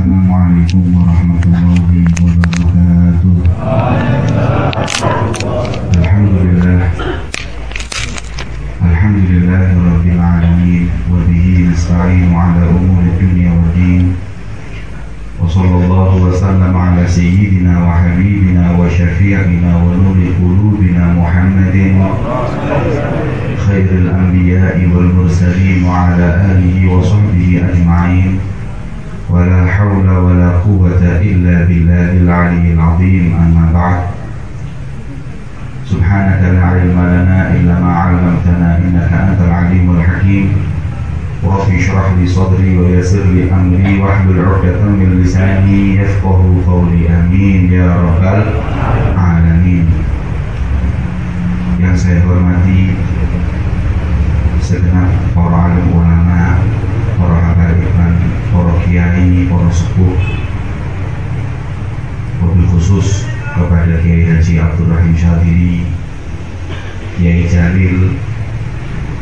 Assalamualaikum warahmatullahi wabarakatuh. Alhamdulillah, alhamdulillahirabbil alamin, wa bihi nasta'inu ala umuri dunya waddin. Wa sallallahu wa sallama ala sayyidina wa habibina wa syafi'ina wa nuri qulubina Muhammadin khairil anbiya'i wal mursalin wa ala alihi wa sahbihi ajma'in. Wa la hawla wa la quwwata illa billahil aliyyil azim. Amma ba'd. Subhanaka la ilma lana illa ma 'allamtana innaka antal alimul hakim. Rabbi shrah li sadri wa yassir li amri wahlul 'uqdatam min lisani yafqahu qawli. Amin ya rabbal alamin. Yang saya hormati segenap para alim ulama, para habaib, para kiai, para sepuh, wabil khusus kepada Kiai Haji Abdul Rahim Syadili, Kiai Jalil,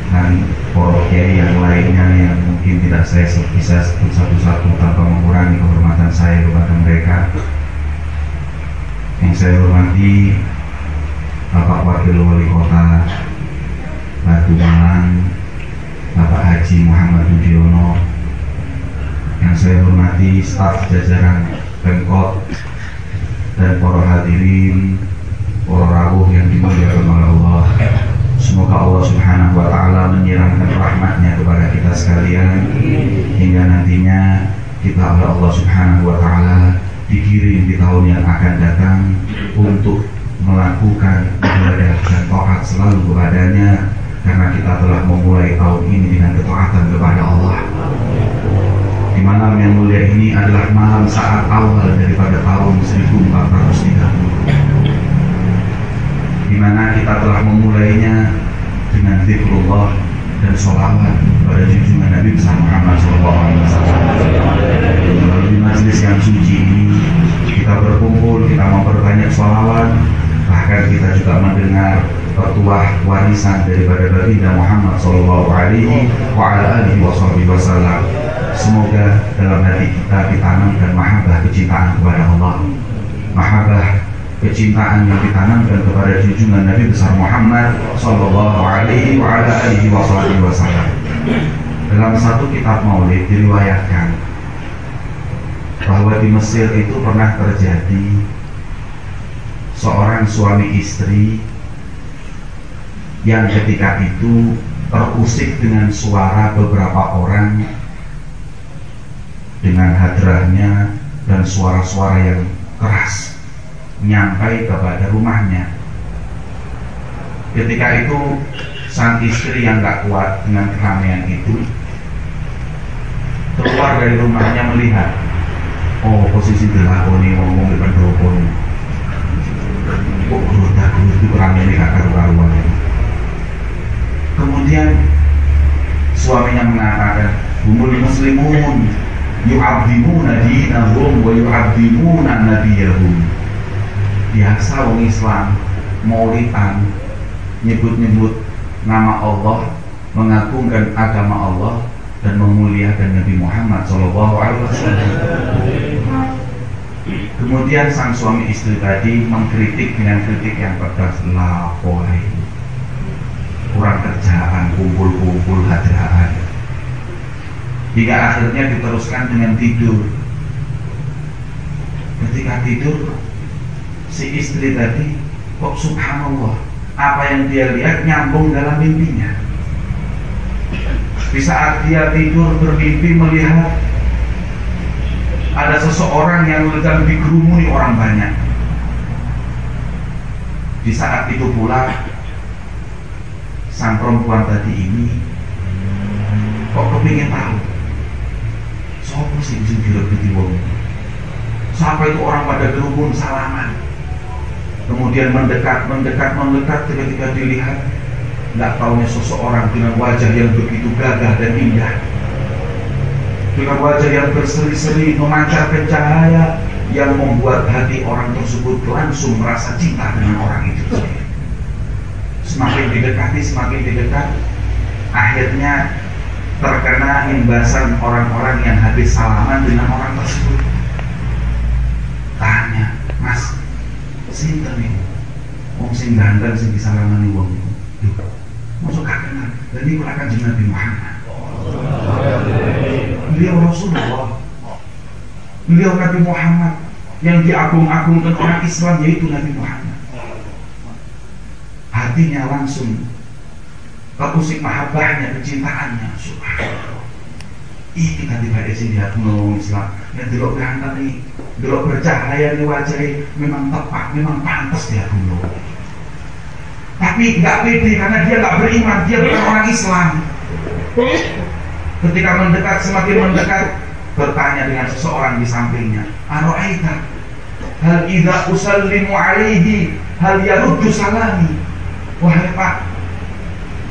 dan para kiai yang lainnya yang mungkin tidak saya bisa sebut satu-satu tanpa mengurangi kehormatan saya kepada mereka. Yang saya hormati Bapak Wakil Wali Kota Batu Malang, Bapak Haji Muhammad Budiono. Yang saya hormati staf jajaran Pemkot dan para hadirin, para rawuh yang dimuliakan oleh Allah. Semoga Allah Subhanahu wa ta'ala menyirahkan rahmatnya kepada kita sekalian, hingga nantinya kita oleh Allah Subhanahu wa ta'ala dikirim di tahun yang akan datang untuk melakukan ibadah dan taat selalu kepadanya, karena kita telah memulai tahun ini dengan ketaatan kepada Allah. Di malam yang mulia ini adalah malam saat awal daripada tahun 1430, di mana kita telah memulainya dengan zikrullah dan sholawat pada junjungan Nabi besar Muhammad SAW. Melalui majlis yang suci ini kita berkumpul, kita memperbanyak sholawat, bahkan kita juga mendengar petuah warisan daripada baginda Muhammad sallallahu alaihi wasallam. Semoga dalam hati kita ditanamkan mahabbah kecintaan kepada Allah, mahabbah kecintaan yang ditanamkan kepada junjungan Nabi besar Muhammad sallallahu alaihi wasallam. Dalam satu kitab maulid diriwayatkan bahwa di Mesir itu pernah terjadi seorang suami istri yang ketika itu terusik dengan suara beberapa orang, dengan hadrahnya dan suara-suara yang keras nyampai kepada rumahnya. Ketika itu sang istri yang gak kuat dengan keramaian itu keluar dari rumahnya melihat, oh posisi dilakoni ngomong di pendopo, kok geruduk itu keramaian gak karu-karuan. Kemudian suaminya mengatakan, humul muslimun yu'azzimuna dinahum wa yu'azzimuna nabiyahum. Biasa orang Islam maulidan nyebut-nyebut nama Allah, mengagungkan agama Allah dan memuliakan Nabi Muhammad SAW. Kemudian sang suami istri tadi mengkritik dengan kritik yang pedas, lapoi, kurang kerjaan, kumpul-kumpul hadrahan, hingga akhirnya diteruskan dengan tidur. Ketika tidur, si istri tadi kok subhanallah, apa yang dia lihat nyambung dalam mimpinya. Di saat dia tidur bermimpi melihat ada seseorang yang sedang dikerumuni orang banyak. Di saat itu pula sang perempuan tadi ini kok kepingin tahu siapa sih bisa direbut wong. Sampai itu orang pada kerumun salaman, kemudian mendekat. Ketika dilihat, nggak taunya seseorang dengan wajah yang begitu gagah dan indah, dengan wajah yang berseri-seri memancarkan cahaya yang membuat hati orang tersebut langsung merasa cinta dengan orang itu. Semakin didekat, akhirnya terkena imbasan orang-orang yang habis salaman dengan orang tersebut. Mas, sinten niku? Wong sing dandan sing disalamani wong niku. Lho, mosok gak kenal. Dan niku Kanjeng Nabi Muhammad. Beliau Rasulullah. Beliau Nabi Muhammad yang diagung-agungkan orang Islam, yaitu Nabi Muhammad. Hatinya langsung terusik mahabbahnya, kecintaannya. Subhanallah. Iki tadi Pak Esi lihat menolong Islam. Yang delok ganteng nih, delok bercahaya di wajahnya, memang tepat, memang pantas dia dulu. Tapi nggak pede karena dia nggak beriman, dia bukan orang Islam. Ketika mendekat, semakin mendekat, bertanya dengan seseorang di sampingnya, Aro'aita hal idza usallimu alaihi hal yaruddu salami. Wahai Pak,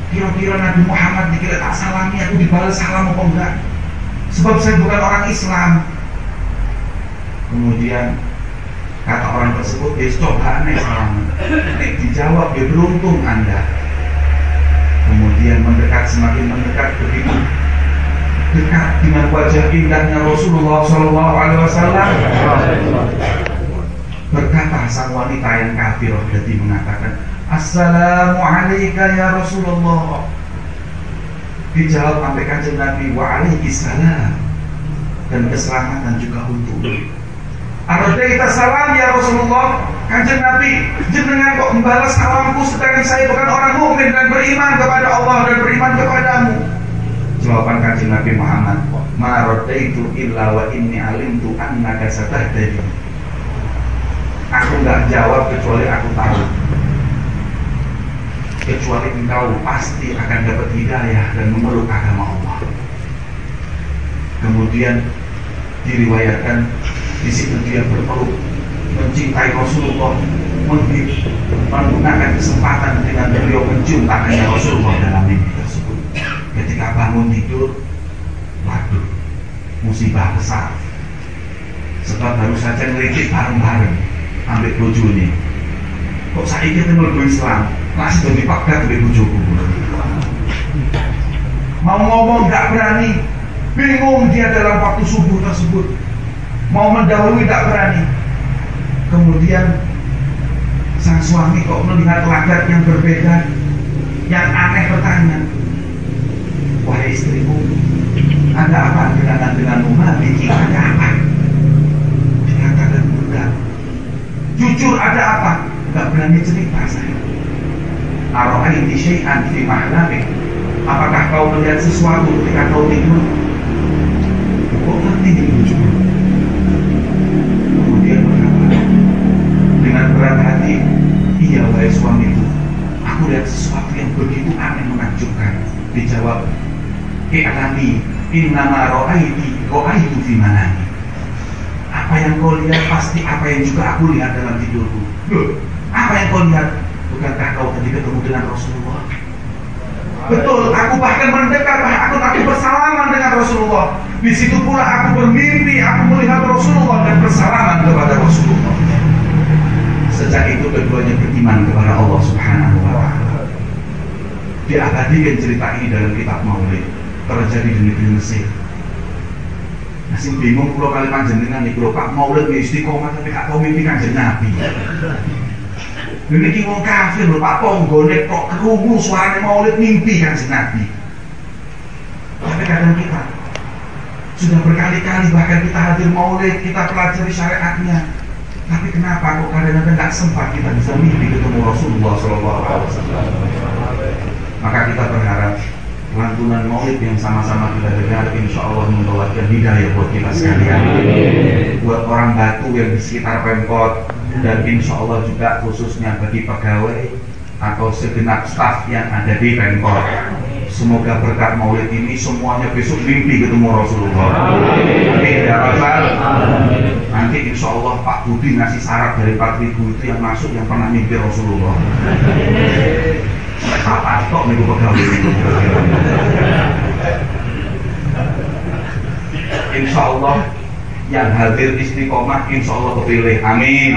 kira-kira Nabi Muhammad dikira tak salami, aku dibalas salam apa enggak? Sebab saya bukan orang Islam. Kemudian kata orang tersebut, coba aneh salam. Dijawab, ya beruntung Anda. Kemudian mendekat, semakin mendekat, begitu dekat dengan wajah indahnya Rasulullah SAW. Berkata sang wanita yang kafir berarti mengatakan, Assalamualaikum ya Rasulullah. Dijawab sampai Kanjeng Nabi, waalaikumsalam, dan keselamatan juga untuk. Aradaita salam ya Rasulullah. Kanjeng Nabi, jenengan kok membalas salamku sedangkan saya bukan orang mukmin dan beriman kepada Allah dan beriman kepadamu. Jawaban Kanjeng Nabi Muhammad, ma radaitu illa wa inni alimtu annaka satahtadi. Aku enggak jawab kecuali aku tahu, kecuali engkau pasti akan dapat hidayah dan memeluk agama Allah. Kemudian diriwayatkan di situ dia berpeluk, mencintai Rasulullah, menggunakan kesempatan dengan beliau mencium tangannya Rasulullah dalam mimpi tersebut. Ketika bangun tidur, waduh, musibah besar. Sebab baru saja ngelitik bareng-bareng ambil bojone. Kok saiki temel Islam, masih dadi pagat ambil bojoku. Mau ngomong gak berani, bingung dia dalam waktu subuh tersebut. Mau mendahului tak berani. Kemudian sang suami kok melihat lagat yang berbeda, yang aneh, bertanya, wahai istriku, ada apa denganmu? Bikin ada apa? Dikatakan enggak. Jujur, ada apa? Enggak berani cerita saya. Aro'aiti syai'an fi mahlamik. Apakah kau melihat sesuatu ketika kau tidur? Kok ngerti ini jujur? Kemudian berkata dengan berat hati, iya wahai suamiku, aku lihat sesuatu yang begitu aneh menakjubkan. Dijawab, i'lami innama ro'aitu fi manami. Apa yang kau lihat pasti apa yang juga aku lihat dalam tidurku. Loh, apa yang kau lihat? Bukankah kau tadi ketemu dengan Rasulullah? Betul, aku bahkan mendekat, aku bersalaman dengan Rasulullah. Di situ pula aku bermimpi, aku melihat Rasulullah dan bersalaman kepada Rasulullah. Sejak itu keduanya beriman kepada Allah Subhanahu wa Ta'ala. Diabadikan cerita ini dalam kitab Maulid, terjadi di negeri Mesir. Masih bingung kalau kali panjenengan nih, kalau Pak Maulid istiqomah tapi gak tahu mimpi Kanjeng Nabi. Ini wong kafir lho Pak, ponggone kok kerungu suaranya Maulid mimpi Kanjeng Nabi. Tapi kadang kita sudah berkali-kali bahkan kita hadir Maulid, kita pelajari syariatnya, tapi kenapa kok kadang-kadang gak sempat kita bisa mimpi ketemu Rasulullah SAW. Maka kita berharap lantunan Maulid yang sama-sama kita dengar insya Allah membawakan hidayah buat kita sekalian, buat orang Batu yang di sekitar Pemkot, dan insya Allah juga khususnya bagi pegawai atau segenap staf yang ada di Pemkot. Semoga berkat Maulid ini semuanya besok mimpi ketemu Rasulullah. Amin ya Rabbal. Nanti insya Allah Pak Budi ngasih syarat dari 4.000 itu yang masuk yang pernah mimpi Rasulullah. Apa kok nih pegawai itu? Insya Allah yang hadir istiqomah insya Allah kepilih. Amin.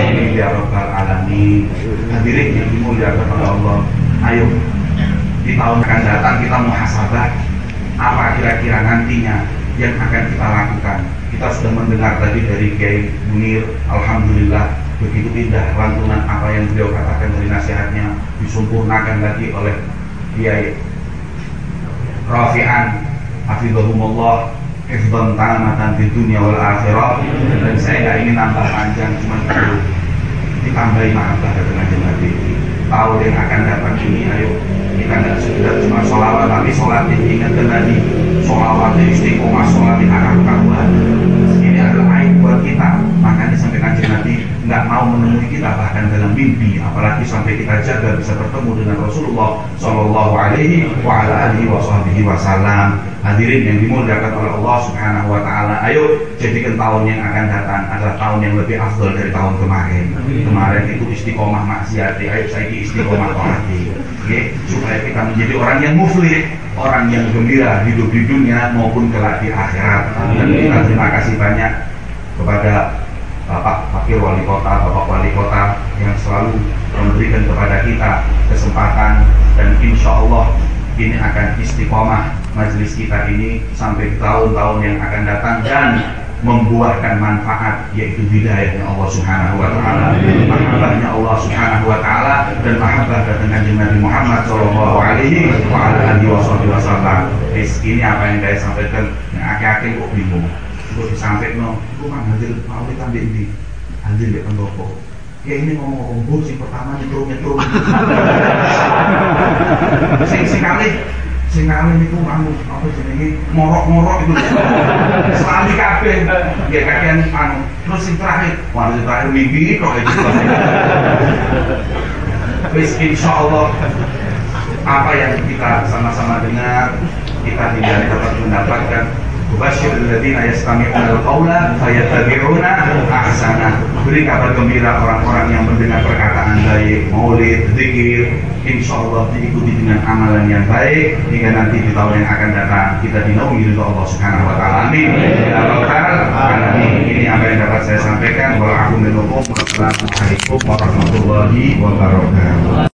Amin ya Rabbal alamin. Hadirin yang dimuliakan oleh Allah, ayo di tahun akan datang kita muhasabah apa kira-kira nantinya yang akan kita lakukan. Kita sudah mendengar tadi dari Kiai Munir, alhamdulillah begitu indah lantunan apa yang beliau katakan dari nasihatnya, disempurnakan lagi oleh Kiai Rafi'an hafizahumullah hifdzan tamatan di dunia wal akhirah. Dan saya nggak ingin nambah panjang, cuma perlu ditambahi mahabbah dengan Nabi. Tahun yang akan datang ini, ayo kita nggak sekedar cuma sholawat, tapi sholatnya diingatkan tadi, sholawatnya istiqomah, sholatnya karuan. Ini adalah aib buat kita. Makanya sampai Kanjeng Nabi nggak mau menemui kita bahkan dalam mimpi, apalagi sampai kita jaga bisa bertemu dengan Rasulullah Shallallahu Alaihi Wasallam. Hadirin yang dimuliakan oleh Allah Subhanahu Wa Taala, ayo jadikan tahun yang akan datang adalah tahun yang lebih afdal dari tahun kemarin. Kemarin itu istiqomah maksiat, ayo saya istiqomah taati, supaya kita menjadi orang yang muflih, orang yang gembira hidup di dunia maupun kelak di akhirat. Dan kita terima kasih banyak kepada Bapak Wakil Wali Kota, Bapak Wali Kota yang selalu memberikan kepada kita kesempatan, dan insya Allah ini akan istiqomah majelis kita ini sampai tahun-tahun yang akan datang dan membuahkan manfaat, yaitu hidayahnya Allah Subhanahu Wa Taala, mahabbahnya Allah Subhanahu Wa Taala, dan mahabbah dengan Kanjeng Nabi Muhammad Shallallahu Alaihi Wasallam. Ini apa yang saya sampaikan. Yang akhir-akhir kok bingung, kok disampaikan, kok mang hadir mau kita di hadir ya pendopo. Ya ini ngomong ombul sing pertama nyetrum. Sing kali niku anu apa jenenge morok-morok itu. Sekali kabeh nggih kakean anu. Terus sing terakhir, sing terakhir mimpi kok itu. Wis insyaallah apa yang kita sama-sama dengar, kita tidak dapat mendapatkan. Basyiril ladzina yastami'una al-qaula fayattabi'una ahsana. Beri kabar gembira orang-orang yang mendengar perkataan baik, maulid, zikir, insyaallah diikuti dengan amalan yang baik hingga nanti di tahun yang akan datang kita dinaungi ridho Allah Subhanahu Wa Taala. Amin. Ini apa yang dapat saya sampaikan. Wassalamualaikum warahmatullahi wabarakatuh.